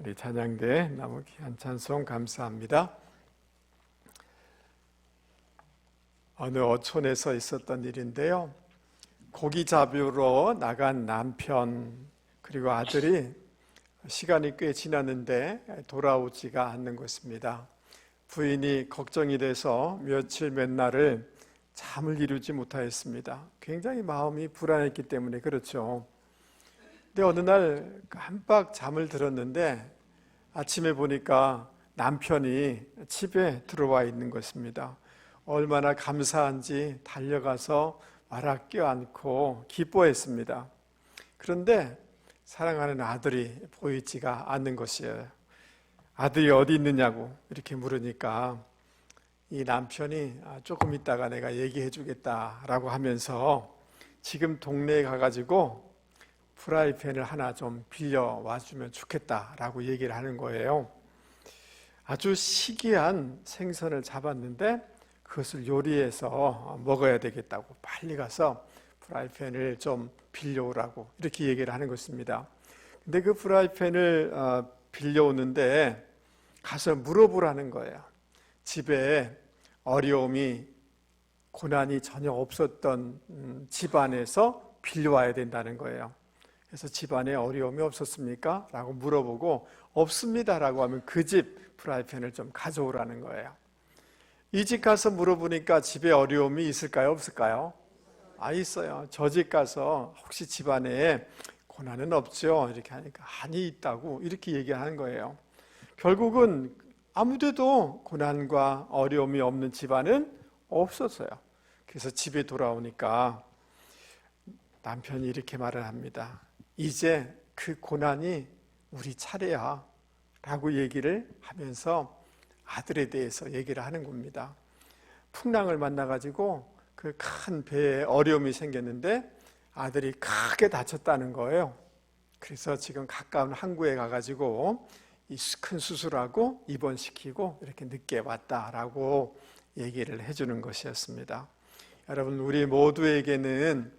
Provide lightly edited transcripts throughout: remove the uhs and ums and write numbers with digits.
우리 찬양대 나무 귀한 찬송 감사합니다. 어느 어촌에서 있었던 일인데요. 고기 잡으러 나간 남편 그리고 아들이 시간이 꽤 지났는데 돌아오지가 않는 것입니다. 부인이 걱정이 돼서 며칠 몇 날을 잠을 이루지 못하였습니다. 굉장히 마음이 불안했기 때문에 그렇죠. 근데 어느 날 깜빡 잠을 들었는데 아침에 보니까 남편이 집에 들어와 있는 것입니다. 얼마나 감사한지 달려가서 말아 껴안고 기뻐했습니다. 그런데 사랑하는 아들이 보이지가 않는 것이에요. 아들이 어디 있느냐고 이렇게 물으니까 이 남편이 조금 있다가 내가 얘기해 주겠다라고 하면서 지금 동네에 가가지고 프라이팬을 하나 좀 빌려와 주면 좋겠다라고 얘기를 하는 거예요. 아주 희귀한 생선을 잡았는데 그것을 요리해서 먹어야 되겠다고 빨리 가서 프라이팬을 좀 빌려오라고 이렇게 얘기를 하는 것입니다. 근데 그 프라이팬을 빌려오는데 가서 물어보라는 거예요. 집에 어려움이 고난이 전혀 없었던 집안에서 빌려와야 된다는 거예요. 그래서 집안에 어려움이 없었습니까? 라고 물어보고 없습니다 라고 하면 그 집 프라이팬을 좀 가져오라는 거예요. 이 집 가서 물어보니까 집에 어려움이 있을까요? 없을까요? 있어요. 저 집 가서 혹시 집안에 고난은 없죠? 이렇게 하니까 아니 있다고 이렇게 얘기하는 거예요. 결국은 아무데도 고난과 어려움이 없는 집안은 없었어요. 그래서 집에 돌아오니까 남편이 이렇게 말을 합니다. 이제 그 고난이 우리 차례야 라고 얘기를 하면서 아들에 대해서 얘기를 하는 겁니다. 풍랑을 만나가지고 그 큰 배에 어려움이 생겼는데 아들이 크게 다쳤다는 거예요. 그래서 지금 가까운 항구에 가가지고 이 큰 수술하고 입원시키고 이렇게 늦게 왔다라고 얘기를 해주는 것이었습니다. 여러분, 우리 모두에게는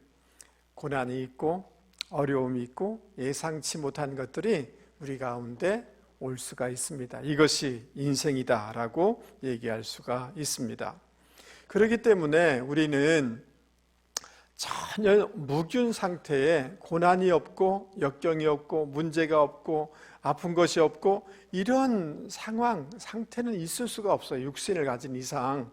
고난이 있고 어려움이 있고 예상치 못한 것들이 우리 가운데 올 수가 있습니다. 이것이 인생이다라고 얘기할 수가 있습니다. 그렇기 때문에 우리는 전혀 무균 상태에 고난이 없고 역경이 없고 문제가 없고 아픈 것이 없고 이런 상태는 있을 수가 없어요. 육신을 가진 이상.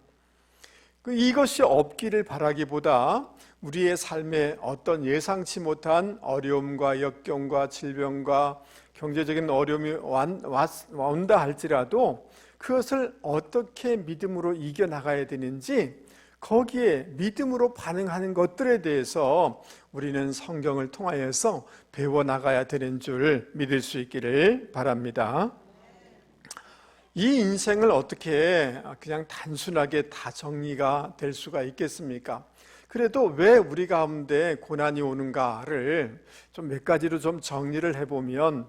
이것이 없기를 바라기보다 우리의 삶에 어떤 예상치 못한 어려움과 역경과 질병과 경제적인 어려움이 온다 할지라도 그것을 어떻게 믿음으로 이겨나가야 되는지 거기에 믿음으로 반응하는 것들에 대해서 우리는 성경을 통하여서 배워나가야 되는 줄 믿을 수 있기를 바랍니다. 이 인생을 어떻게 그냥 단순하게 다 정리가 될 수가 있겠습니까? 그래도 왜 우리 가운데 고난이 오는가를 좀 몇 가지로 좀 정리를 해보면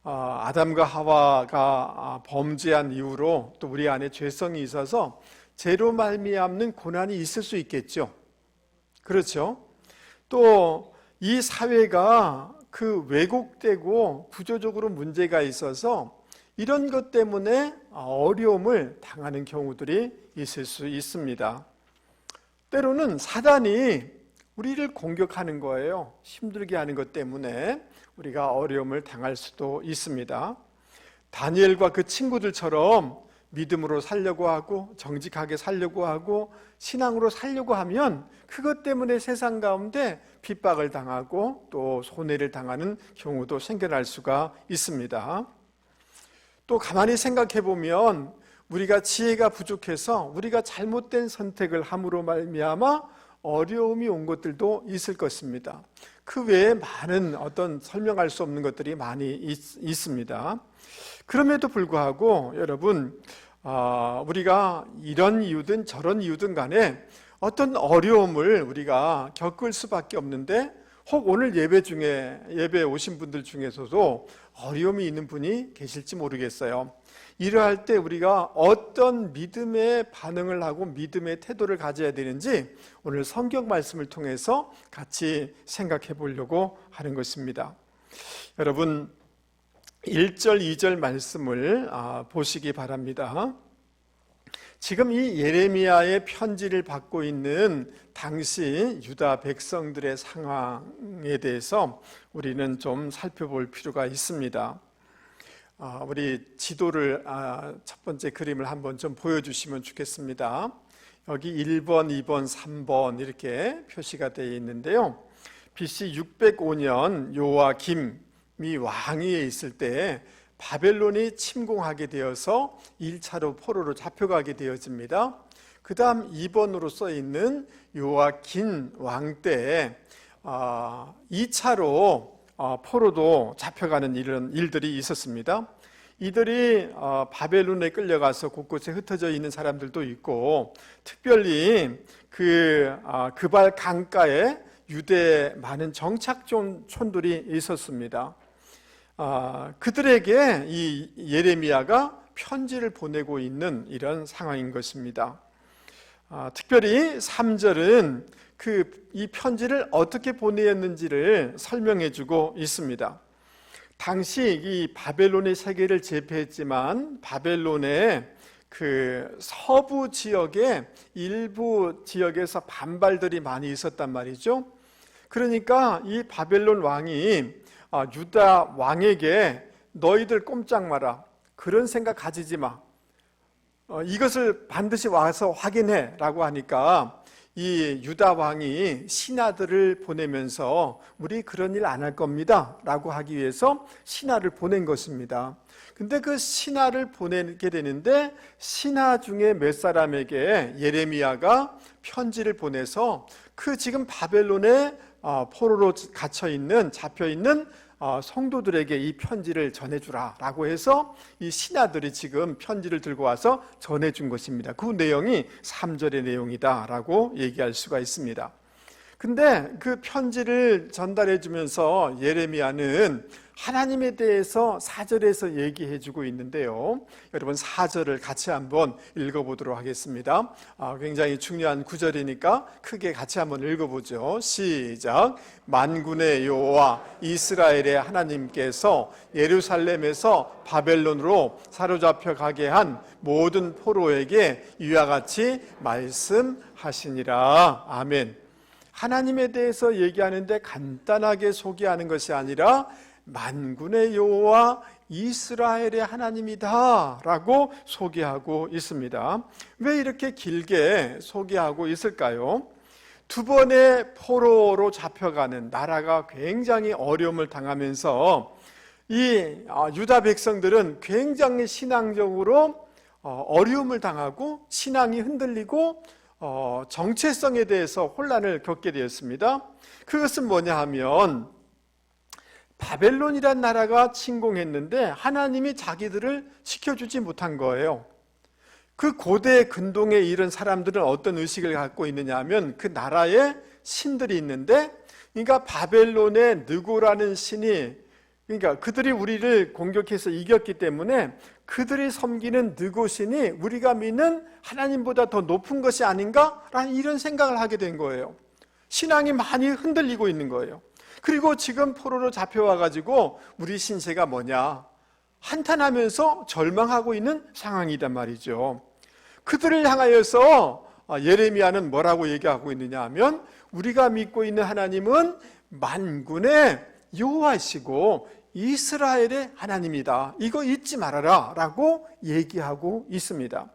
아담과 하와가 범죄한 이후로 또 우리 안에 죄성이 있어서 죄로 말미암는 고난이 있을 수 있겠죠. 그렇죠? 또 이 사회가 그 왜곡되고 구조적으로 문제가 있어서 이런 것 때문에 어려움을 당하는 경우들이 있을 수 있습니다. 때로는 사단이 우리를 공격하는 거예요. 힘들게 하는 것 때문에 우리가 어려움을 당할 수도 있습니다. 다니엘과 그 친구들처럼 믿음으로 살려고 하고 정직하게 살려고 하고 신앙으로 살려고 하면 그것 때문에 세상 가운데 핍박을 당하고 또 손해를 당하는 경우도 생겨날 수가 있습니다. 또 가만히 생각해 보면 우리가 지혜가 부족해서 우리가 잘못된 선택을 함으로 말미암아 어려움이 온 것들도 있을 것입니다. 그 외에 많은 어떤 설명할 수 없는 것들이 많이 있습니다. 그럼에도 불구하고 여러분, 우리가 이런 이유든 저런 이유든 간에 어떤 어려움을 우리가 겪을 수밖에 없는데 혹 오늘 예배에 오신 분들 중에서도 어려움이 있는 분이 계실지 모르겠어요. 이러할 때 우리가 어떤 믿음의 반응을 하고 믿음의 태도를 가져야 되는지 오늘 성경 말씀을 통해서 같이 생각해 보려고 하는 것입니다. 여러분, 1절, 2절 말씀을 보시기 바랍니다. 지금 이 예레미야의 편지를 받고 있는 당시 유다 백성들의 상황에 대해서 우리는 좀 살펴볼 필요가 있습니다. 우리 지도를 첫 번째 그림을 한번 좀 보여주시면 좋겠습니다. 여기 1번, 2번, 3번 이렇게 표시가 되어 있는데요. BC 605년 요아김이 왕위에 있을 때 바벨론이 침공하게 되어서 1차로 포로로 잡혀가게 되어집니다. 그 다음 2번으로 써있는 요아긴 왕 때 2차로 포로도 잡혀가는 이런 일들이 있었습니다. 이들이 바벨론에 끌려가서 곳곳에 흩어져 있는 사람들도 있고, 특별히 그발 강가에 유대 많은 정착촌들이 있었습니다. 그들에게 이 예레미야가 편지를 보내고 있는 이런 상황인 것입니다. 특별히 3절은 이 편지를 어떻게 보내었는지를 설명해 주고 있습니다. 당시 이 바벨론의 세계를 제패했지만 바벨론의 서부 지역의 일부 지역에서 반발들이 많이 있었단 말이죠. 그러니까 이 바벨론 왕이 유다 왕에게 너희들 꼼짝 마라, 그런 생각 가지지 마, 이것을 반드시 와서 확인해 라고 하니까 이 유다 왕이 신하들을 보내면서 우리 그런 일 안 할 겁니다 라고 하기 위해서 신하를 보낸 것입니다. 근데 그 신하를 보내게 되는데 신하 중에 몇 사람에게 예레미야가 편지를 보내서 지금 바벨론에 포로로 잡혀있는 성도들에게 이 편지를 전해주라 라고 해서 이 신하들이 지금 편지를 들고 와서 전해준 것입니다. 그 내용이 3절의 내용이다 라고 얘기할 수가 있습니다. 근데 그 편지를 전달해 주면서 예레미야는 하나님에 대해서 4절에서 얘기해 주고 있는데요. 여러분 4절을 같이 한번 읽어보도록 하겠습니다. 굉장히 중요한 구절이니까 크게 같이 한번 읽어보죠. 시작. 만군의 여호와 이스라엘의 하나님께서 예루살렘에서 바벨론으로 사로잡혀 가게 한 모든 포로에게 이와 같이 말씀하시니라. 아멘. 하나님에 대해서 얘기하는데 간단하게 소개하는 것이 아니라 만군의 여호와 이스라엘의 하나님이다 라고 소개하고 있습니다. 왜 이렇게 길게 소개하고 있을까요? 두 번의 포로로 잡혀가는 나라가 굉장히 어려움을 당하면서 이 유다 백성들은 굉장히 신앙적으로 어려움을 당하고 신앙이 흔들리고 정체성에 대해서 혼란을 겪게 되었습니다. 그것은 뭐냐 하면 바벨론이란 나라가 침공했는데 하나님이 자기들을 지켜주지 못한 거예요. 그 고대 근동에 이른 사람들은 어떤 의식을 갖고 있느냐 하면 그 나라에 신들이 있는데, 그러니까 바벨론의 느고라는 신이, 그러니까 그들이 우리를 공격해서 이겼기 때문에 그들이 섬기는 느고신이 우리가 믿는 하나님보다 더 높은 것이 아닌가라는 이런 생각을 하게 된 거예요. 신앙이 많이 흔들리고 있는 거예요. 그리고 지금 포로로 잡혀와가지고 우리 신세가 뭐냐 한탄하면서 절망하고 있는 상황이란 말이죠. 그들을 향하여서 예레미야는 뭐라고 얘기하고 있느냐 하면 우리가 믿고 있는 하나님은 만군의 여호와이시고 이스라엘의 하나님이다, 이거 잊지 말아라 라고 얘기하고 있습니다.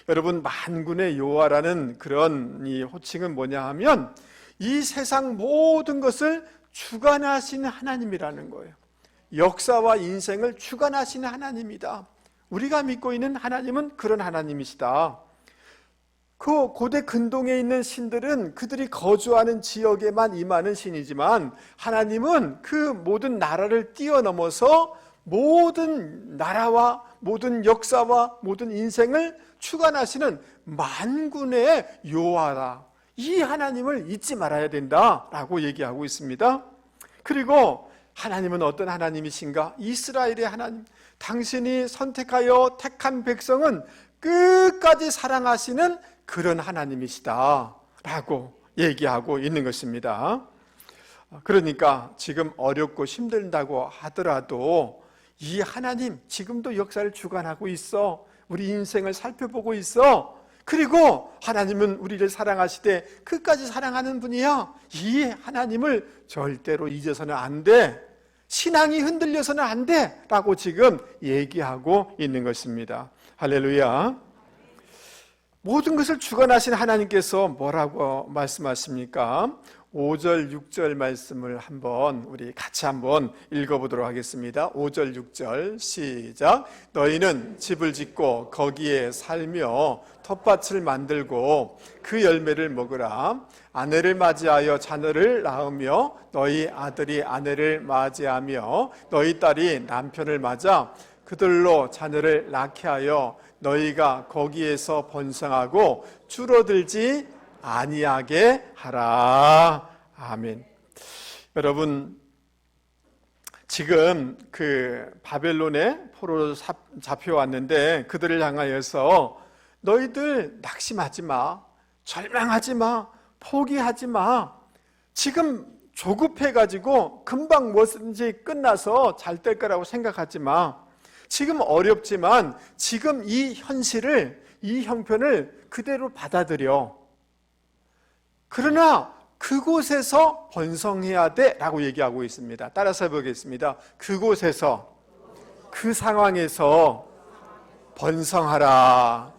여러분, 만군의 여호와라는 그런 이 호칭은 뭐냐 하면 이 세상 모든 것을 주관하시는 하나님이라는 거예요. 역사와 인생을 주관하시는 하나님이다. 우리가 믿고 있는 하나님은 그런 하나님이시다. 그 고대 근동에 있는 신들은 그들이 거주하는 지역에만 임하는 신이지만 하나님은 그 모든 나라를 뛰어넘어서 모든 나라와 모든 역사와 모든 인생을 주관하시는 만군의 여호와다. 이 하나님을 잊지 말아야 된다라고 얘기하고 있습니다. 그리고 하나님은 어떤 하나님이신가? 이스라엘의 하나님, 당신이 선택하여 택한 백성은 끝까지 사랑하시는 그런 하나님이시다 라고 얘기하고 있는 것입니다. 그러니까 지금 어렵고 힘들다고 하더라도 이 하나님 지금도 역사를 주관하고 있어. 우리 인생을 살펴보고 있어. 그리고 하나님은 우리를 사랑하시되 끝까지 사랑하는 분이야. 이 하나님을 절대로 잊어서는 안 돼. 신앙이 흔들려서는 안 돼. 라고 지금 얘기하고 있는 것입니다. 할렐루야. 모든 것을 주관하신 하나님께서 뭐라고 말씀하십니까? 5절, 6절 말씀을 우리 같이 한번 읽어보도록 하겠습니다. 5절, 6절 시작. 너희는 집을 짓고 거기에 살며 텃밭을 만들고 그 열매를 먹으라. 아내를 맞이하여 자녀를 낳으며 너희 아들이 아내를 맞이하며 너희 딸이 남편을 맞아 그들로 자녀를 낳게 하여 너희가 거기에서 번성하고 줄어들지 아니하게 하라. 아멘. 여러분, 지금 그 바벨론에 포로로 잡혀왔는데 그들을 향하여서 너희들 낙심하지 마, 절망하지 마, 포기하지 마. 지금 조급해가지고 금방 뭐든지 끝나서 잘 될 거라고 생각하지 마. 지금 어렵지만 지금 이 현실을, 이 형편을 그대로 받아들여. 그러나 그곳에서 번성해야 돼 라고 얘기하고 있습니다. 따라서 해보겠습니다. 그곳에서, 그 상황에서 번성하라.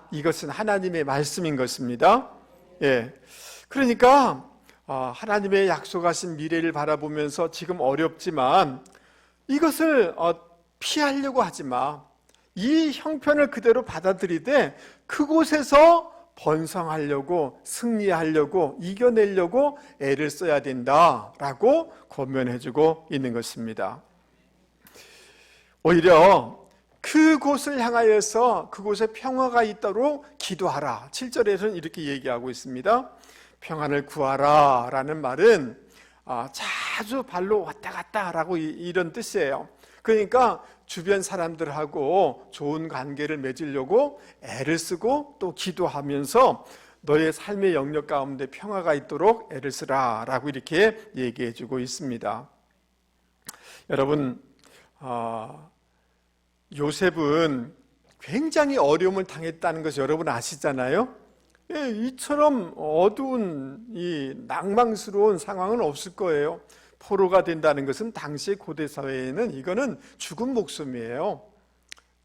이것은 하나님의 말씀인 것입니다. 예. 그러니까 하나님의 약속하신 미래를 바라보면서 지금 어렵지만 이것을 피하려고 하지 마. 이 형편을 그대로 받아들이되 그곳에서 번성하려고, 승리하려고, 이겨내려고 애를 써야 된다라고 권면해주고 있는 것입니다. 오히려 그곳을 향하여서 그곳에 평화가 있도록 기도하라. 7절에서는 이렇게 얘기하고 있습니다. 평안을 구하라 라는 말은 자주 발로 왔다 갔다 라고 이런 뜻이에요. 그러니까 주변 사람들하고 좋은 관계를 맺으려고 애를 쓰고 또 기도하면서 너의 삶의 영역 가운데 평화가 있도록 애를 쓰라 라고 이렇게 얘기해 주고 있습니다. 여러분, 요셉은 굉장히 어려움을 당했다는 것을 여러분 아시잖아요. 이처럼 어두운 이 낭망스러운 상황은 없을 거예요. 포로가 된다는 것은 당시 고대 사회에는 이거는 죽은 목숨이에요.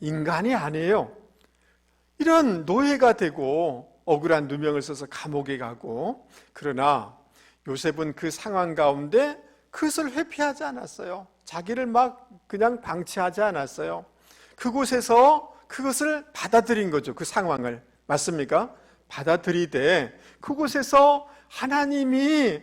인간이 아니에요. 이런 노예가 되고 억울한 누명을 써서 감옥에 가고, 그러나 요셉은 그 상황 가운데 그것을 회피하지 않았어요. 자기를 막 그냥 방치하지 않았어요. 그곳에서 그것을 받아들인 거죠. 그 상황을. 맞습니까? 받아들이되 그곳에서 하나님이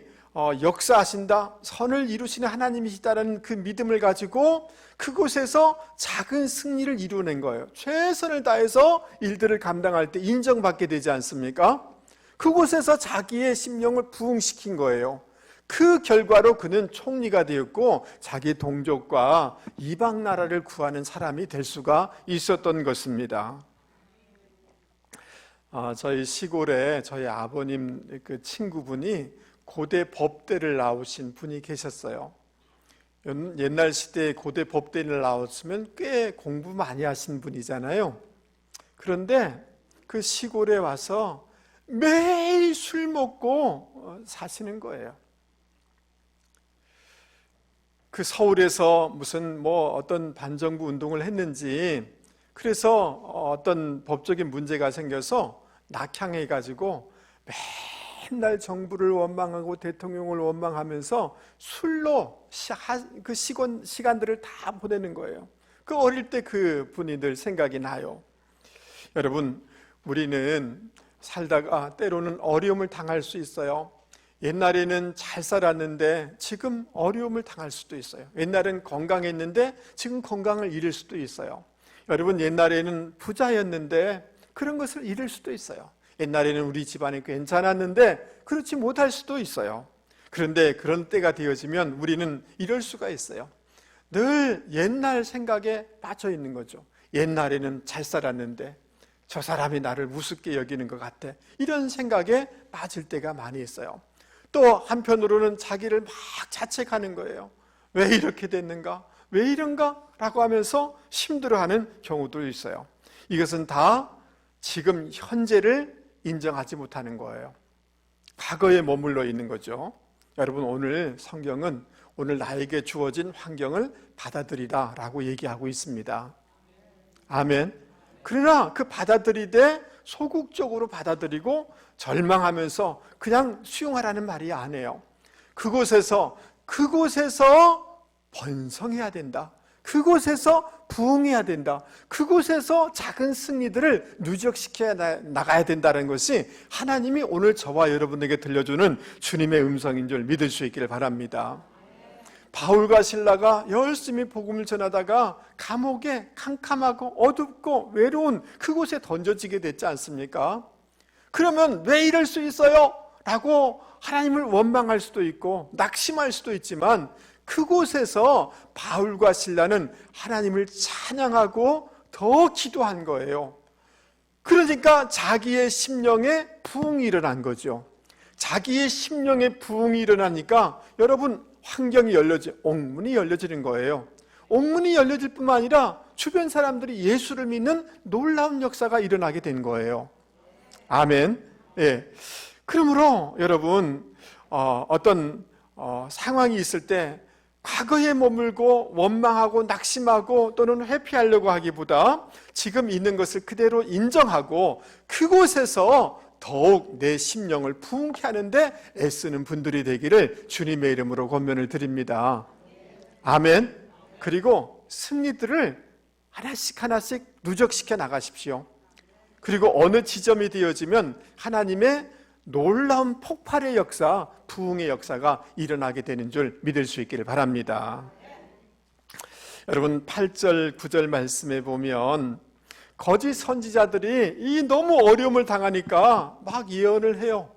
역사하신다, 선을 이루시는 하나님이시다라는 그 믿음을 가지고 그곳에서 작은 승리를 이루어낸 거예요. 최선을 다해서 일들을 감당할 때 인정받게 되지 않습니까? 그곳에서 자기의 심령을 부흥시킨 거예요. 그 결과로 그는 총리가 되었고 자기 동족과 이방 나라를 구하는 사람이 될 수가 있었던 것입니다. 저희 시골에 저희 아버님 그 친구분이 고대 법대를 나오신 분이 계셨어요. 옛날 시대에 고대 법대를 나왔으면 꽤 공부 많이 하신 분이잖아요. 그런데 그 시골에 와서 매일 술 먹고 사시는 거예요. 그 서울에서 무슨 어떤 반정부 운동을 했는지, 그래서 어떤 법적인 문제가 생겨서 낙향해가지고 맨날 정부를 원망하고 대통령을 원망하면서 술로 그 시간들을 다 보내는 거예요. 그 어릴 때 그 분이 늘 생각이 나요. 여러분, 우리는 살다가 때로는 어려움을 당할 수 있어요. 옛날에는 잘 살았는데 지금 어려움을 당할 수도 있어요. 옛날엔 건강했는데 지금 건강을 잃을 수도 있어요. 여러분, 옛날에는 부자였는데 그런 것을 잃을 수도 있어요. 옛날에는 우리 집안이 괜찮았는데 그렇지 못할 수도 있어요. 그런데 그런 때가 되어지면 우리는 이럴 수가 있어요. 늘 옛날 생각에 빠져 있는 거죠. 옛날에는 잘 살았는데 저 사람이 나를 우습게 여기는 것 같아. 이런 생각에 빠질 때가 많이 있어요. 또 한편으로는 자기를 막 자책하는 거예요. 왜 이렇게 됐는가? 왜 이런가? 라고 하면서 힘들어하는 경우도 있어요. 이것은 다 지금 현재를 인정하지 못하는 거예요. 과거에 머물러 있는 거죠. 여러분, 오늘 성경은 오늘 나에게 주어진 환경을 받아들이라 라고 얘기하고 있습니다. 아멘. 그러나 그 받아들이되 소극적으로 받아들이고 절망하면서 그냥 수용하라는 말이 아니에요. 그곳에서 번성해야 된다. 그곳에서 부흥해야 된다. 그곳에서 작은 승리들을 누적시켜 나가야 된다는 것이 하나님이 오늘 저와 여러분에게 들려주는 주님의 음성인 줄 믿을 수 있기를 바랍니다. 바울과 실라가 열심히 복음을 전하다가 감옥에 캄캄하고 어둡고 외로운 그곳에 던져지게 됐지 않습니까? 그러면 왜 이럴 수 있어요? 라고 하나님을 원망할 수도 있고 낙심할 수도 있지만 그곳에서 바울과 실라는 하나님을 찬양하고 더 기도한 거예요. 그러니까 자기의 심령에 부흥이 일어난 거죠. 자기의 심령에 부흥이 일어나니까 여러분, 환경이 옥문이 열려지는 거예요. 옥문이 열려질 뿐만 아니라 주변 사람들이 예수를 믿는 놀라운 역사가 일어나게 된 거예요. 아멘. 예. 그러므로 여러분, 어떤 상황이 있을 때 과거에 머물고 원망하고 낙심하고 또는 회피하려고 하기보다 지금 있는 것을 그대로 인정하고 그곳에서 더욱 내 심령을 부흥케 하는데 애쓰는 분들이 되기를 주님의 이름으로 권면을 드립니다. 아멘. 그리고 승리들을 하나씩 누적시켜 나가십시오. 그리고 어느 지점이 되어지면 하나님의 놀라운 폭발의 역사, 부흥의 역사가 일어나게 되는 줄 믿을 수 있기를 바랍니다. 여러분, 8절, 9절 말씀에 보면 거짓 선지자들이 이 너무 어려움을 당하니까 막 예언을 해요.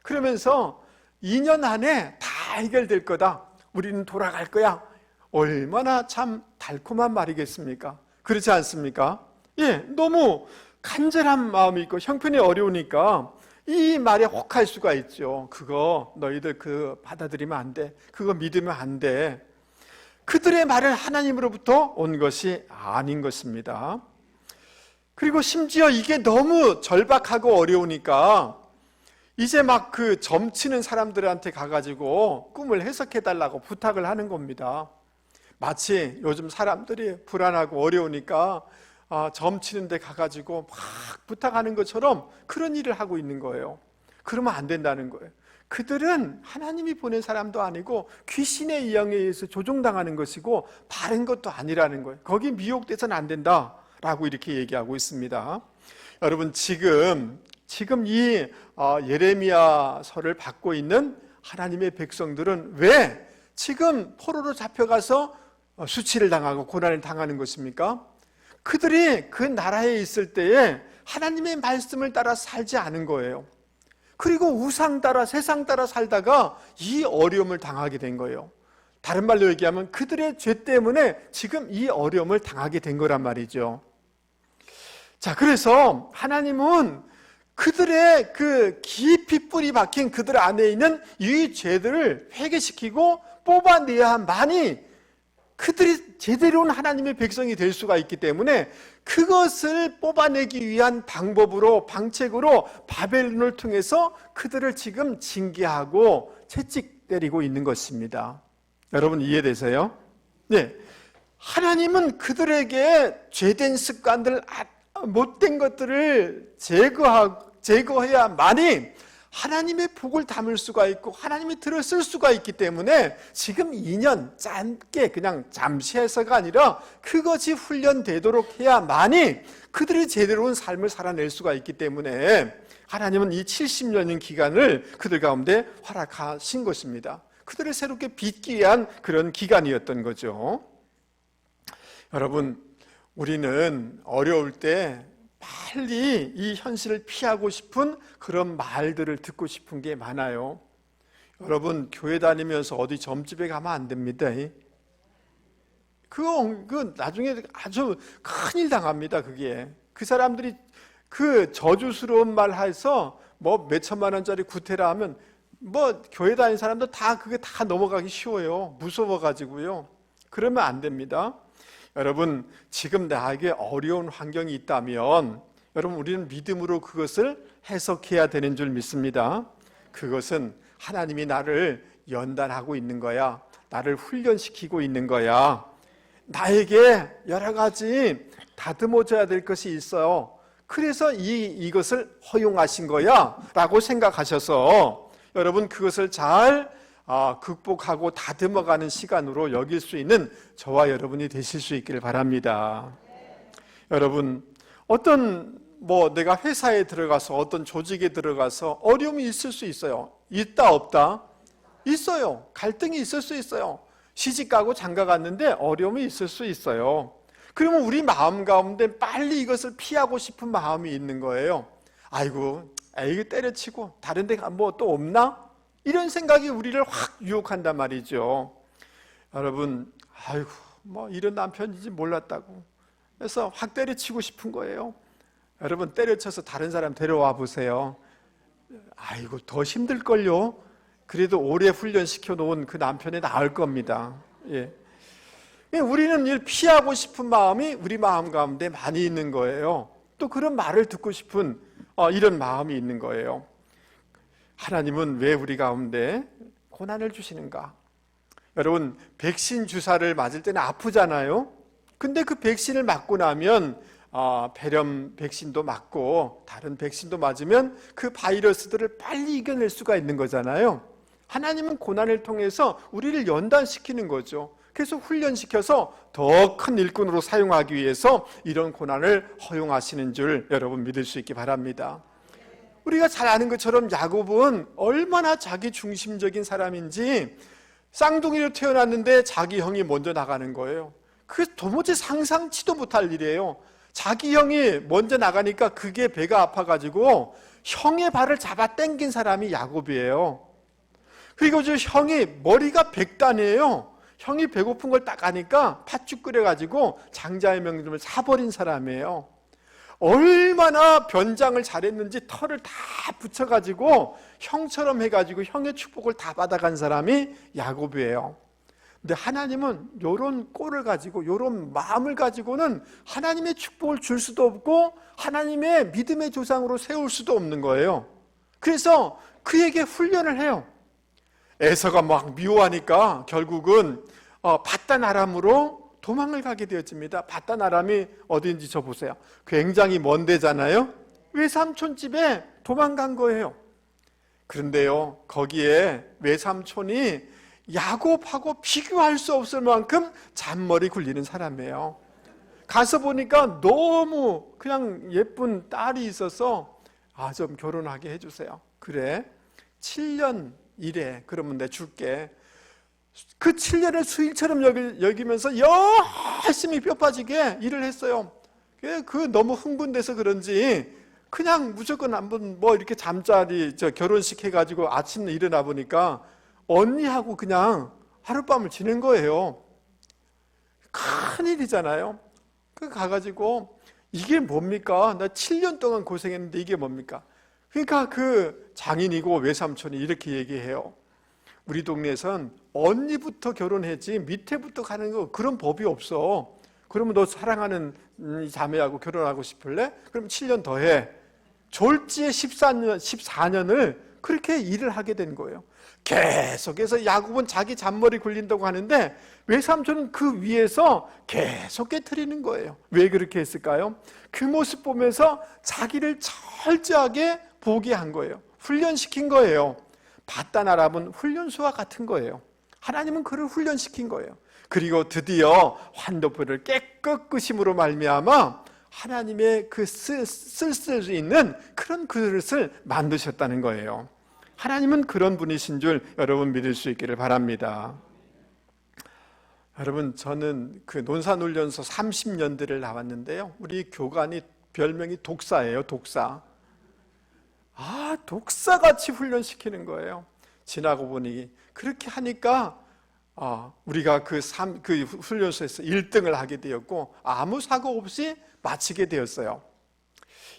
그러면서 2년 안에 다 해결될 거다. 우리는 돌아갈 거야. 얼마나 참 달콤한 말이겠습니까? 그렇지 않습니까? 예, 너무 간절한 마음이 있고 형편이 어려우니까 이 말에 혹할 수가 있죠. 그거 너희들 받아들이면 안 돼. 그거 믿으면 안 돼. 그들의 말은 하나님으로부터 온 것이 아닌 것입니다. 그리고 심지어 이게 너무 절박하고 어려우니까 이제 막 그 점치는 사람들한테 가가지고 꿈을 해석해달라고 부탁을 하는 겁니다. 마치 요즘 사람들이 불안하고 어려우니까 점치는 데 가가지고 막 부탁하는 것처럼 그런 일을 하고 있는 거예요. 그러면 안 된다는 거예요. 그들은 하나님이 보낸 사람도 아니고 귀신의 이양에 의해서 조종당하는 것이고 바른 것도 아니라는 거예요. 거기 미혹돼서는 안 된다라고 이렇게 얘기하고 있습니다. 여러분, 지금 이 예레미야서를 받고 있는 하나님의 백성들은 왜 지금 포로로 잡혀가서 수치를 당하고 고난을 당하는 것입니까? 그들이 그 나라에 있을 때에 하나님의 말씀을 따라 살지 않은 거예요. 그리고 우상 따라 세상 따라 살다가 이 어려움을 당하게 된 거예요. 다른 말로 얘기하면 그들의 죄 때문에 지금 이 어려움을 당하게 된 거란 말이죠. 자, 그래서 하나님은 그들의 그 깊이 뿌리 박힌 그들 안에 있는 이 죄들을 회개시키고 뽑아내야만이 그들이 제대로 온 하나님의 백성이 될 수가 있기 때문에 그것을 뽑아내기 위한 방법으로, 방책으로 바벨론을 통해서 그들을 지금 징계하고 채찍 때리고 있는 것입니다. 여러분, 이해되세요? 네. 하나님은 그들에게 죄된 습관들, 못된 것들을 제거해야만이 하나님의 복을 담을 수가 있고 하나님이 들었을 수가 있기 때문에 지금 2년 짧게 그냥 잠시 해서가 아니라 그것이 훈련되도록 해야만이 그들이 제대로 온 삶을 살아낼 수가 있기 때문에 하나님은 이 70년인 기간을 그들 가운데 허락하신 것입니다. 그들을 새롭게 빚기 위한 그런 기간이었던 거죠. 여러분, 우리는 어려울 때 빨리 이 현실을 피하고 싶은 그런 말들을 듣고 싶은 게 많아요. 여러분, 교회 다니면서 어디 점집에 가면 안 됩니다. 그거 나중에 아주 큰일 당합니다. 그게 그 사람들이 그 저주스러운 말 해서 뭐 몇천만 원짜리 구태라 하면 뭐 교회 다니는 사람들 다 그게 다 넘어가기 쉬워요. 무서워가지고요. 그러면 안 됩니다. 여러분, 지금 나에게 어려운 환경이 있다면 여러분, 우리는 믿음으로 그것을 해석해야 되는 줄 믿습니다. 그것은 하나님이 나를 연단하고 있는 거야. 나를 훈련시키고 있는 거야. 나에게 여러 가지 다듬어져야 될 것이 있어요. 그래서 이것을 허용하신 거야 라고 생각하셔서 여러분, 그것을 잘 극복하고 다듬어가는 시간으로 여길 수 있는 저와 여러분이 되실 수 있기를 바랍니다. 여러분, 내가 회사에 들어가서 어떤 조직에 들어가서 어려움이 있을 수 있어요. 있다 없다? 있어요. 갈등이 있을 수 있어요. 시집가고 장가갔는데 어려움이 있을 수 있어요. 그러면 우리 마음 가운데 빨리 이것을 피하고 싶은 마음이 있는 거예요. 아이고, 이거 때려치고 다른 데가 또 없나? 이런 생각이 우리를 확 유혹한단 말이죠. 여러분, 아이고, 이런 남편인지 몰랐다고 그래서 확 때려치고 싶은 거예요. 여러분, 때려쳐서 다른 사람 데려와 보세요. 아이고, 더 힘들걸요. 그래도 오래 훈련시켜 놓은 그 남편이 나을 겁니다. 예. 우리는 일 피하고 싶은 마음이 우리 마음 가운데 많이 있는 거예요. 또 그런 말을 듣고 싶은 이런 마음이 있는 거예요. 하나님은 왜 우리 가운데 고난을 주시는가? 여러분, 백신 주사를 맞을 때는 아프잖아요. 근데 그 백신을 맞고 나면 폐렴 백신도 맞고 다른 백신도 맞으면 그 바이러스들을 빨리 이겨낼 수가 있는 거잖아요. 하나님은 고난을 통해서 우리를 연단시키는 거죠. 그래서 훈련시켜서 더 큰 일꾼으로 사용하기 위해서 이런 고난을 허용하시는 줄 여러분 믿을 수 있기 바랍니다. 우리가 잘 아는 것처럼 야곱은 얼마나 자기 중심적인 사람인지 쌍둥이로 태어났는데 자기 형이 먼저 나가는 거예요. 그게 도무지 상상치도 못할 일이에요. 자기 형이 먼저 나가니까 그게 배가 아파가지고 형의 발을 잡아 당긴 사람이 야곱이에요. 그리고 저 형이 머리가 백단이에요. 형이 배고픈 걸 딱 아니까 팥죽 끓여가지고 장자의 명령을 사버린 사람이에요. 얼마나 변장을 잘했는지 털을 다 붙여가지고 형처럼 해가지고 형의 축복을 다 받아간 사람이 야곱이에요. 근데 하나님은 이런 꼴을 가지고 이런 마음을 가지고는 하나님의 축복을 줄 수도 없고 하나님의 믿음의 조상으로 세울 수도 없는 거예요. 그래서 그에게 훈련을 해요. 에서가 막 미워하니까 결국은 바단 아람으로 도망을 가게 되었습니다. 바단 아람이 어디인지 저 보세요. 굉장히 먼 데잖아요. 외삼촌 집에 도망간 거예요. 그런데요, 거기에 외삼촌이 야곱하고 비교할 수 없을 만큼 잔머리 굴리는 사람이에요. 가서 보니까 너무 그냥 예쁜 딸이 있어서 좀 결혼하게 해주세요. 그래, 7년 일해. 그러면 내 줄게. 그 7년을 수일처럼 여기면서 열심히 뼈 빠지게 일을 했어요. 그 너무 흥분돼서 그런지 그냥 무조건 한번 이렇게 잠자리 결혼식 해가지고 아침에 일어나 보니까 언니하고 그냥 하룻밤을 지낸 거예요. 큰일이잖아요. 그 가가지고 이게 뭡니까? 나 7년 동안 고생했는데 이게 뭡니까? 그러니까 그 장인이고 외삼촌이 이렇게 얘기해요. 우리 동네에선 언니부터 결혼했지 밑에부터 가는 거 그런 법이 없어. 그러면 너 사랑하는 자매하고 결혼하고 싶을래? 그럼 7년 더 해. 졸지에 14년을 그렇게 일을 하게 된 거예요. 계속해서 야곱은 자기 잔머리 굴린다고 하는데 외삼촌은 그 위에서 계속 깨트리는 거예요. 왜 그렇게 했을까요? 그 모습 보면서 자기를 철저하게 보게 한 거예요. 훈련시킨 거예요. 바단 아람은 훈련소와 같은 거예요. 하나님은 그를 훈련시킨 거예요. 그리고 드디어 환도표를 깨끗끄심으로 말미암아 하나님의 그 쓸 수 있는 그런 그릇을 만드셨다는 거예요. 하나님은 그런 분이신 줄 여러분 믿을 수 있기를 바랍니다. 여러분, 저는 그 논산훈련소 30년대를 나왔는데요. 우리 교관이 별명이 독사예요. 독사. 독사같이 훈련시키는 거예요. 지나고 보니 그렇게 하니까 우리가 그 훈련소에서 1등을 하게 되었고 아무 사고 없이 마치게 되었어요.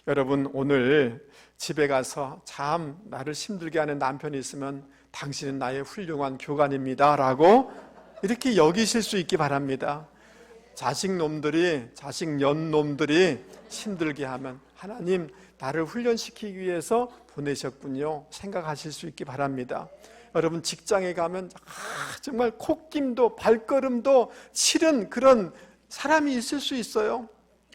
여러분, 오늘 집에 가서 참 나를 힘들게 하는 남편이 있으면 당신은 나의 훌륭한 교관입니다 라고 이렇게 여기실 수 있기 바랍니다. 자식 연놈들이 힘들게 하면 하나님 나를 훈련시키기 위해서 보내셨군요 생각하실 수 있기 바랍니다. 여러분 직장에 가면 정말 콧김도 발걸음도 싫은 그런 사람이 있을 수 있어요.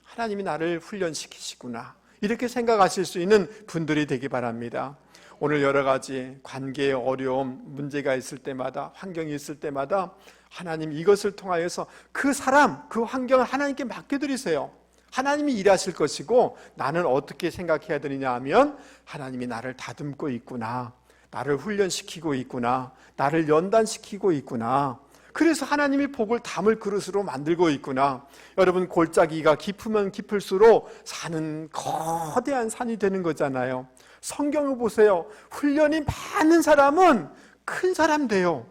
하나님이 나를 훈련시키시구나 이렇게 생각하실 수 있는 분들이 되기 바랍니다. 오늘 여러 가지 관계의 어려움, 문제가 있을 때마다, 환경이 있을 때마다 하나님 이것을 통하여서 그 사람, 그 환경을 하나님께 맡겨드리세요. 하나님이 일하실 것이고 나는 어떻게 생각해야 되느냐 하면 하나님이 나를 다듬고 있구나, 나를 훈련시키고 있구나, 나를 연단시키고 있구나, 그래서 하나님이 복을 담을 그릇으로 만들고 있구나. 여러분 골짜기가 깊으면 깊을수록 산은 거대한 산이 되는 거잖아요. 성경을 보세요. 훈련이 많은 사람은 큰 사람 돼요.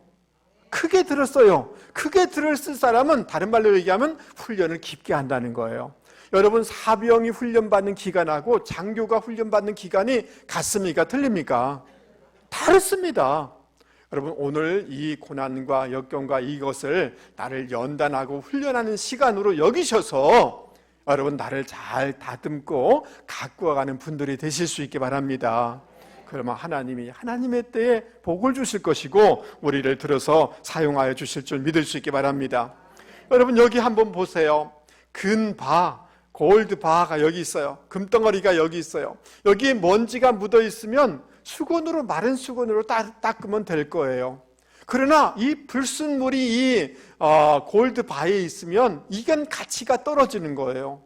크게 들었어요. 크게 들었을 사람은 다른 말로 얘기하면 훈련을 깊게 한다는 거예요. 여러분 사병이 훈련받는 기간하고 장교가 훈련받는 기간이 같습니까? 틀립니까? 다릅니다. 여러분 오늘 이 고난과 역경과 이것을 나를 연단하고 훈련하는 시간으로 여기셔서 여러분 나를 잘 다듬고 가꾸어가는 분들이 되실 수 있기 바랍니다. 그러면 하나님이 하나님의 때에 복을 주실 것이고 우리를 들어서 사용하여 주실 줄 믿을 수 있기 바랍니다. 여러분 여기 한번 보세요. 금바, 골드바가 여기 있어요. 금덩어리가 여기 있어요. 여기에 먼지가 묻어 있으면 수건으로, 마른 수건으로 닦으면 될 거예요. 그러나 이 불순물이 이 골드바에 있으면 이건 가치가 떨어지는 거예요.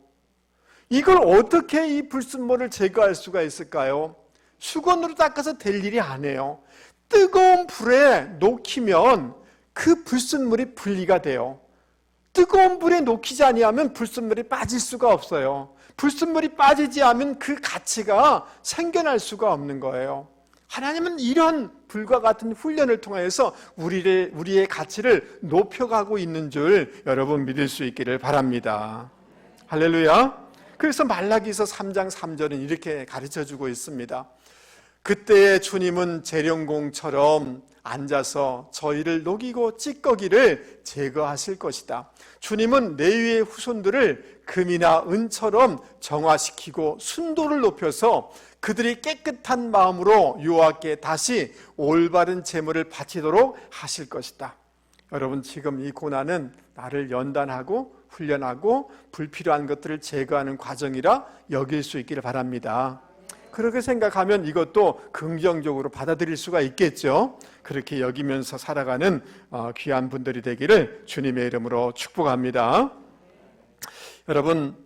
이걸 어떻게 이 불순물을 제거할 수가 있을까요? 수건으로 닦아서 될 일이 아니에요. 뜨거운 불에 녹이면 그 불순물이 분리가 돼요. 뜨거운 불에 녹이지 아니하면 불순물이 빠질 수가 없어요. 불순물이 빠지지 않으면 그 가치가 생겨날 수가 없는 거예요. 하나님은 이런 불과 같은 훈련을 통해서 우리의 가치를 높여가고 있는 줄 여러분 믿을 수 있기를 바랍니다. 할렐루야. 그래서 말라기서 3장 3절은 이렇게 가르쳐주고 있습니다. 그때의 주님은 재련공처럼 앉아서 저희를 녹이고 찌꺼기를 제거하실 것이다. 주님은 레위의 후손들을 금이나 은처럼 정화시키고 순도를 높여서 그들이 깨끗한 마음으로 여호와께 다시 올바른 제물을 바치도록 하실 것이다. 여러분 지금 이 고난은 나를 연단하고 훈련하고 불필요한 것들을 제거하는 과정이라 여길 수 있기를 바랍니다. 그렇게 생각하면 이것도 긍정적으로 받아들일 수가 있겠죠. 그렇게 여기면서 살아가는 귀한 분들이 되기를 주님의 이름으로 축복합니다. 여러분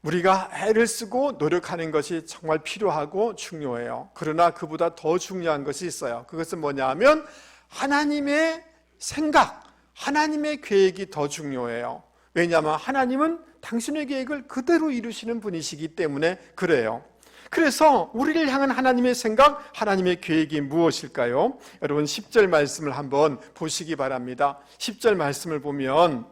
우리가 애를 쓰고 노력하는 것이 정말 필요하고 중요해요. 그러나 그보다 더 중요한 것이 있어요. 그것은 뭐냐 하면 하나님의 생각, 하나님의 계획이 더 중요해요. 왜냐하면 하나님은 당신의 계획을 그대로 이루시는 분이시기 때문에 그래요. 그래서 우리를 향한 하나님의 생각, 하나님의 계획이 무엇일까요? 여러분 10절 말씀을 한번 보시기 바랍니다. 10절 말씀을 보면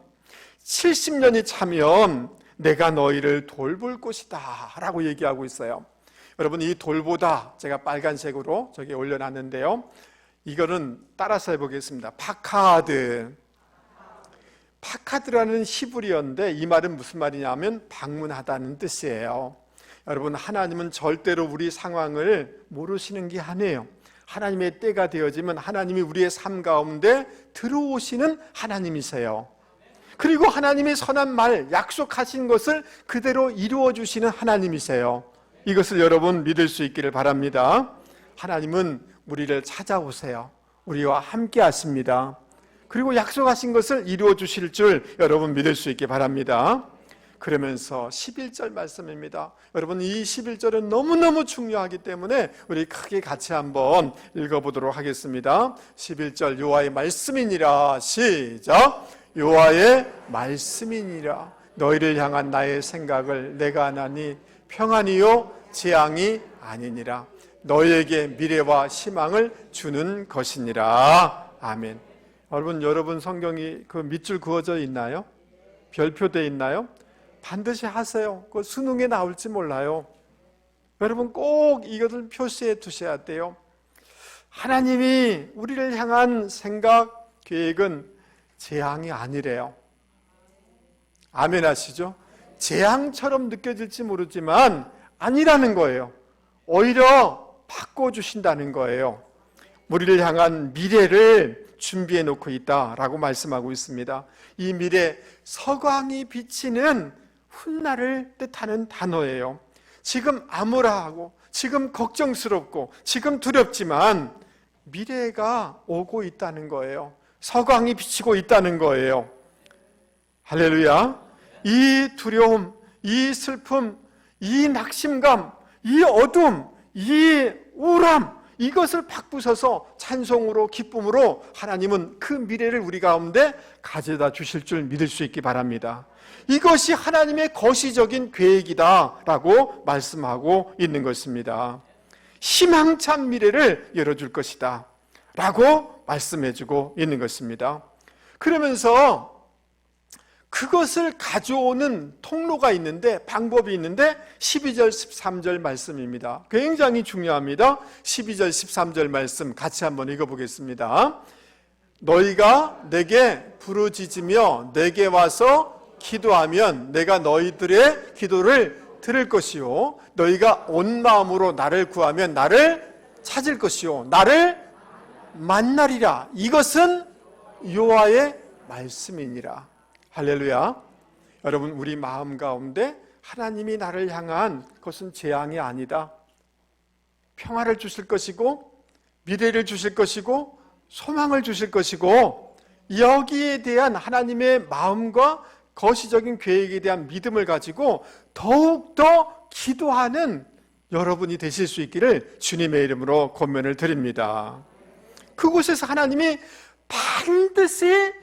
70년이 차면 내가 너희를 돌볼 것이다 라고 얘기하고 있어요. 여러분 이 돌보다 제가 빨간색으로 저기 올려놨는데요, 이거는 따라서 해보겠습니다. 파카드라는 히브리어인데 이 말은 무슨 말이냐면 방문하다는 뜻이에요. 여러분 하나님은 절대로 우리 상황을 모르시는 게 아니에요. 하나님의 때가 되어지면 하나님이 우리의 삶 가운데 들어오시는 하나님이세요. 그리고 하나님의 선한 말, 약속하신 것을 그대로 이루어 주시는 하나님이세요. 이것을 여러분 믿을 수 있기를 바랍니다. 하나님은 우리를 찾아오세요. 우리와 함께 하십니다. 그리고 약속하신 것을 이루어 주실 줄 여러분 믿을 수 있기 바랍니다. 그러면서 11절 말씀입니다. 여러분 이 11절은 너무너무 중요하기 때문에 우리 크게 같이 한번 읽어보도록 하겠습니다. 11절 여호와의 말씀이니라. 시작. 여호와의 말씀이니라. 너희를 향한 나의 생각을 내가 하나니 평안이요 재앙이 아니니라. 너희에게 미래와 희망을 주는 것이니라. 아멘. 여러분 성경이 그 밑줄 그어져 있나요? 별표되어 있나요? 반드시 하세요. 그 수능에 나올지 몰라요. 여러분 꼭 이것을 표시해 두셔야 돼요. 하나님이 우리를 향한 생각, 계획은 재앙이 아니래요. 아멘 하시죠? 재앙처럼 느껴질지 모르지만 아니라는 거예요. 오히려 바꿔주신다는 거예요. 우리를 향한 미래를 준비해 놓고 있다라고 말씀하고 있습니다. 이 미래, 서광이 비치는 훗날을 뜻하는 단어예요. 지금 암울하고 지금 걱정스럽고 지금 두렵지만 미래가 오고 있다는 거예요. 서광이 비치고 있다는 거예요. 할렐루야. 이 두려움, 이 슬픔, 이 낙심감, 이 어둠, 이 우울함, 이것을 바꾸셔서 찬송으로 기쁨으로 하나님은 그 미래를 우리 가운데 가져다 주실 줄 믿을 수 있기 바랍니다. 이것이 하나님의 거시적인 계획이다라고 말씀하고 있는 것입니다. 희망찬 미래를 열어줄 것이다 라고 말씀해주고 있는 것입니다. 그러면서 그것을 가져오는 통로가 있는데, 방법이 있는데 12절 13절 말씀입니다. 굉장히 중요합니다. 12절 13절 말씀 같이 한번 읽어보겠습니다. 너희가 내게 부르짖으며 내게 와서 기도하면 내가 너희들의 기도를 들을 것이요 너희가 온 마음으로 나를 구하면 나를 찾을 것이요 나를 만나리라. 이것은 여호와의 말씀이니라. 할렐루야. 여러분, 우리 마음 가운데 하나님이 나를 향한 것은 재앙이 아니다. 평화를 주실 것이고 미래를 주실 것이고 소망을 주실 것이고 여기에 대한 하나님의 마음과 거시적인 계획에 대한 믿음을 가지고 더욱더 기도하는 여러분이 되실 수 있기를 주님의 이름으로 권면을 드립니다. 그곳에서 하나님이 반드시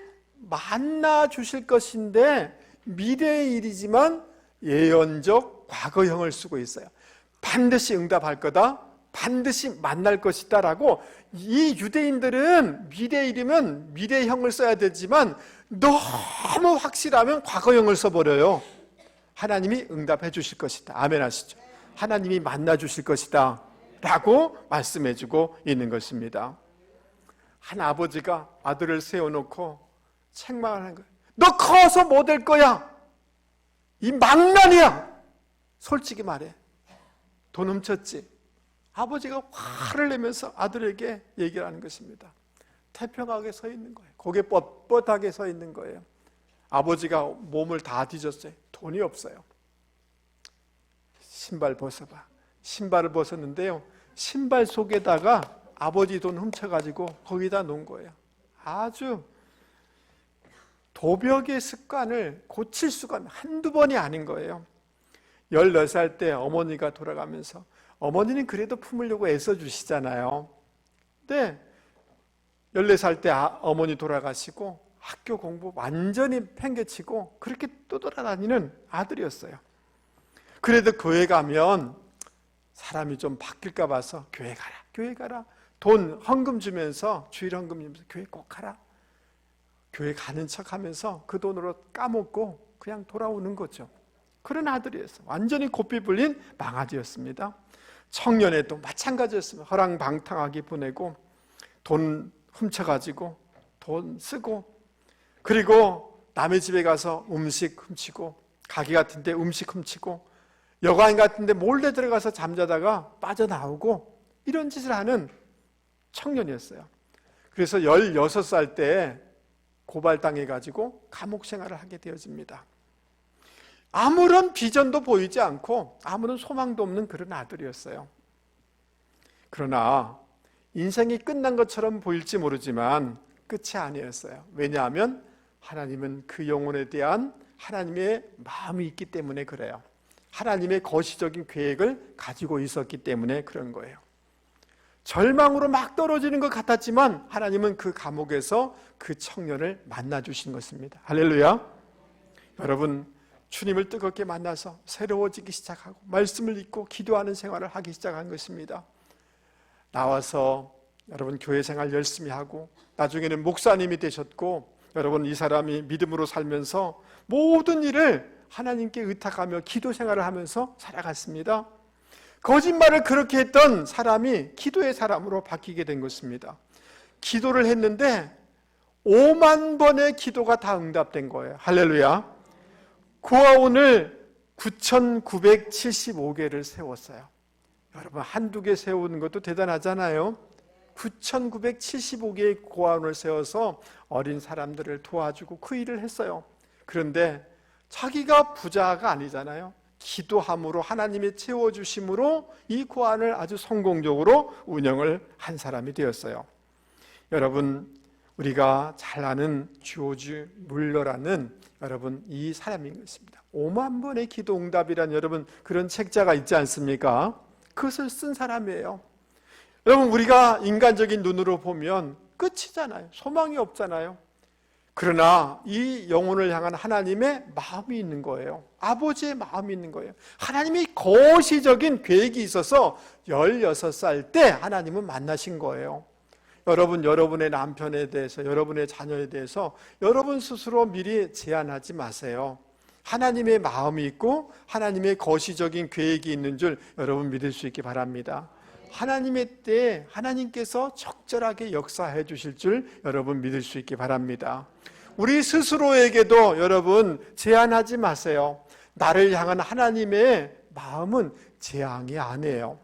만나 주실 것인데 미래의 일이지만 예언적 과거형을 쓰고 있어요. 반드시 응답할 거다, 반드시 만날 것이다 라고. 이 유대인들은 미래일이면 미래형을 써야 되지만 너무 확실하면 과거형을 써버려요. 하나님이 응답해 주실 것이다. 아멘 하시죠? 하나님이 만나 주실 것이다 라고 말씀해 주고 있는 것입니다. 한 아버지가 아들을 세워놓고 책망을 하는 거예요. 너 커서 뭐 될 거야? 이 망나니야. 솔직히 말해. 돈 훔쳤지. 아버지가 화를 내면서 아들에게 얘기를 하는 것입니다. 태평하게 서 있는 거예요. 고개 뻣뻣하게 서 있는 거예요. 아버지가 몸을 다 뒤졌어요. 돈이 없어요. 신발 벗어봐. 신발을 벗었는데요, 신발 속에다가 아버지 돈 훔쳐가지고 거기다 놓은 거예요. 아주 도벽의 습관을 고칠 수가 한두 번이 아닌 거예요. 14살 때 어머니가 돌아가면서, 어머니는 그래도 품으려고 애써주시잖아요. 근데 14살 때 어머니 돌아가시고 학교 공부 완전히 팽개치고 그렇게 떠돌아다니는 아들이었어요. 그래도 교회 가면 사람이 좀 바뀔까 봐서 교회 가라, 교회 가라. 돈 헌금 주면서, 주일 헌금 주면서 교회 꼭 가라. 교회 가는 척하면서 그 돈으로 까먹고 그냥 돌아오는 거죠. 그런 아들이었어요. 완전히 고삐 불린 망아지였습니다. 청년에도 마찬가지였습니다. 허랑방탕하게 보내고 돈 훔쳐가지고 돈 쓰고, 그리고 남의 집에 가서 음식 훔치고, 가게 같은 데 음식 훔치고, 여관 같은 데 몰래 들어가서 잠자다가 빠져나오고, 이런 짓을 하는 청년이었어요. 그래서 16살 때 고발당해가지고 감옥 생활을 하게 되어집니다. 아무런 비전도 보이지 않고 아무런 소망도 없는 그런 아들이었어요. 그러나 인생이 끝난 것처럼 보일지 모르지만 끝이 아니었어요. 왜냐하면 하나님은 그 영혼에 대한 하나님의 마음이 있기 때문에 그래요. 하나님의 거시적인 계획을 가지고 있었기 때문에 그런 거예요. 절망으로 막 떨어지는 것 같았지만 하나님은 그 감옥에서 그 청년을 만나주신 것입니다. 할렐루야. 여러분, 주님을 뜨겁게 만나서 새로워지기 시작하고 말씀을 읽고 기도하는 생활을 하기 시작한 것입니다. 나와서 여러분 교회 생활 열심히 하고 나중에는 목사님이 되셨고, 여러분 이 사람이 믿음으로 살면서 모든 일을 하나님께 의탁하며 기도 생활을 하면서 살아갔습니다. 거짓말을 그렇게 했던 사람이 기도의 사람으로 바뀌게 된 것입니다. 기도를 했는데 5만 번의 기도가 다 응답된 거예요. 할렐루야. 고아원을 9,975개를 세웠어요. 여러분, 한두 개 세우는 것도 대단하잖아요. 9,975개의 고아원을 세워서 어린 사람들을 도와주고 그 일을 했어요. 그런데 자기가 부자가 아니잖아요. 기도함으로 하나님의 채워주심으로 이 고아원을 아주 성공적으로 운영을 한 사람이 되었어요. 여러분, 우리가 잘 아는 조지 물러라는 여러분 이 사람인 것입니다. 5만 번의 기도 응답이란 여러분 그런 책자가 있지 않습니까? 그것을 쓴 사람이에요. 여러분, 우리가 인간적인 눈으로 보면 끝이잖아요. 소망이 없잖아요. 그러나 이 영혼을 향한 하나님의 마음이 있는 거예요. 아버지의 마음이 있는 거예요. 하나님이 거시적인 계획이 있어서 16살 때 하나님은 만나신 거예요. 여러분, 여러분의 남편에 대해서, 여러분의 자녀에 대해서 여러분 스스로 미리 제안하지 마세요. 하나님의 마음이 있고 하나님의 거시적인 계획이 있는 줄 여러분 믿을 수 있기 바랍니다. 하나님의 때에 하나님께서 적절하게 역사해 주실 줄 여러분 믿을 수 있기 바랍니다. 우리 스스로에게도 여러분 제안하지 마세요. 나를 향한 하나님의 마음은 재앙이 아니에요.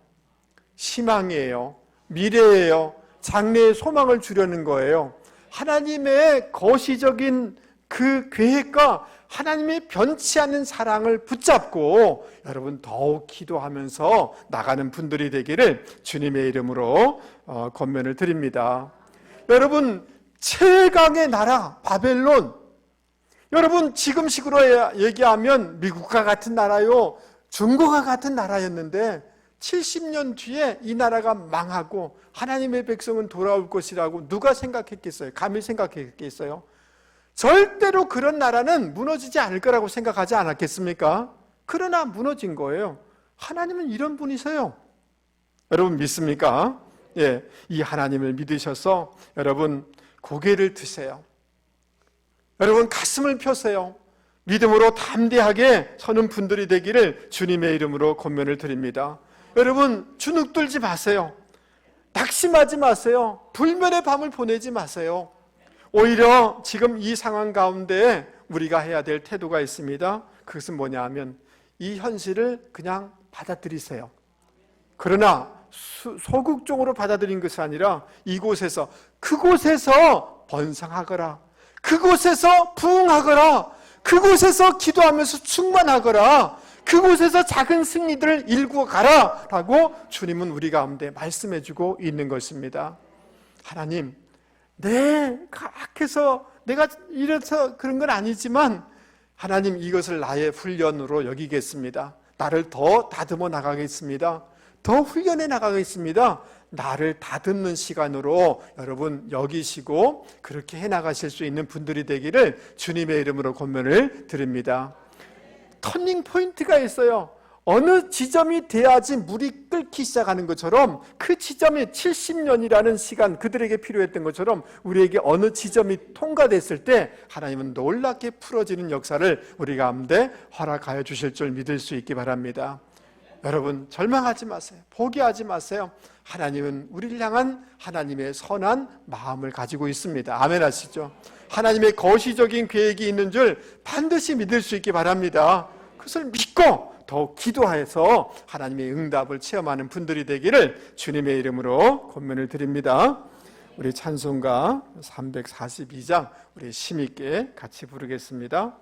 희망이에요. 미래예요. 장래의 소망을 주려는 거예요. 하나님의 거시적인 그 계획과 하나님의 변치 않는 사랑을 붙잡고 여러분 더욱 기도하면서 나가는 분들이 되기를 주님의 이름으로 권면을 드립니다. 여러분, 최강의 나라 바벨론, 여러분 지금식으로 얘기하면 미국과 같은 나라요, 중국과 같은 나라였는데 70년 뒤에 이 나라가 망하고 하나님의 백성은 돌아올 것이라고 누가 생각했겠어요? 감히 생각했겠어요? 절대로 그런 나라는 무너지지 않을 거라고 생각하지 않았겠습니까? 그러나 무너진 거예요. 하나님은 이런 분이세요. 여러분 믿습니까? 예, 이 하나님을 믿으셔서 여러분 고개를 드세요. 여러분 가슴을 펴세요. 믿음으로 담대하게 서는 분들이 되기를 주님의 이름으로 권면을 드립니다. 여러분 주눅들지 마세요. 낙심하지 마세요. 불면의 밤을 보내지 마세요. 오히려 지금 이 상황 가운데 우리가 해야 될 태도가 있습니다. 그것은 뭐냐 하면 이 현실을 그냥 받아들이세요. 그러나 소극적으로 받아들인 것이 아니라 이곳에서 그곳에서 번성하거라, 그곳에서 부흥하거라, 그곳에서 기도하면서 충만하거라, 그곳에서 작은 승리들을 일구어 가라 라고 주님은 우리 가운데 말씀해주고 있는 것입니다. 하나님, 악해서 내가 이래서 그런 건 아니지만 하나님 이것을 나의 훈련으로 여기겠습니다. 나를 더 다듬어 나가겠습니다. 더 훈련해 나가겠습니다. 나를 다듬는 시간으로 여러분 여기시고 그렇게 해나가실 수 있는 분들이 되기를 주님의 이름으로 권면을 드립니다. 터닝 포인트가 있어요. 어느 지점이 돼야지 물이 끓기 시작하는 것처럼 그 지점이 70년이라는 시간 그들에게 필요했던 것처럼 우리에게 어느 지점이 통과됐을 때 하나님은 놀랍게 풀어지는 역사를 우리 가운데 허락하여 주실 줄 믿을 수 있기 바랍니다. 여러분 절망하지 마세요. 포기하지 마세요. 하나님은 우리를 향한 하나님의 선한 마음을 가지고 있습니다. 아멘 하시죠? 하나님의 거시적인 계획이 있는 줄 반드시 믿을 수 있기 바랍니다. 그것을 믿고 더 기도해서 하나님의 응답을 체험하는 분들이 되기를 주님의 이름으로 권면을 드립니다. 우리 찬송가 342장 우리 힘있게 같이 부르겠습니다.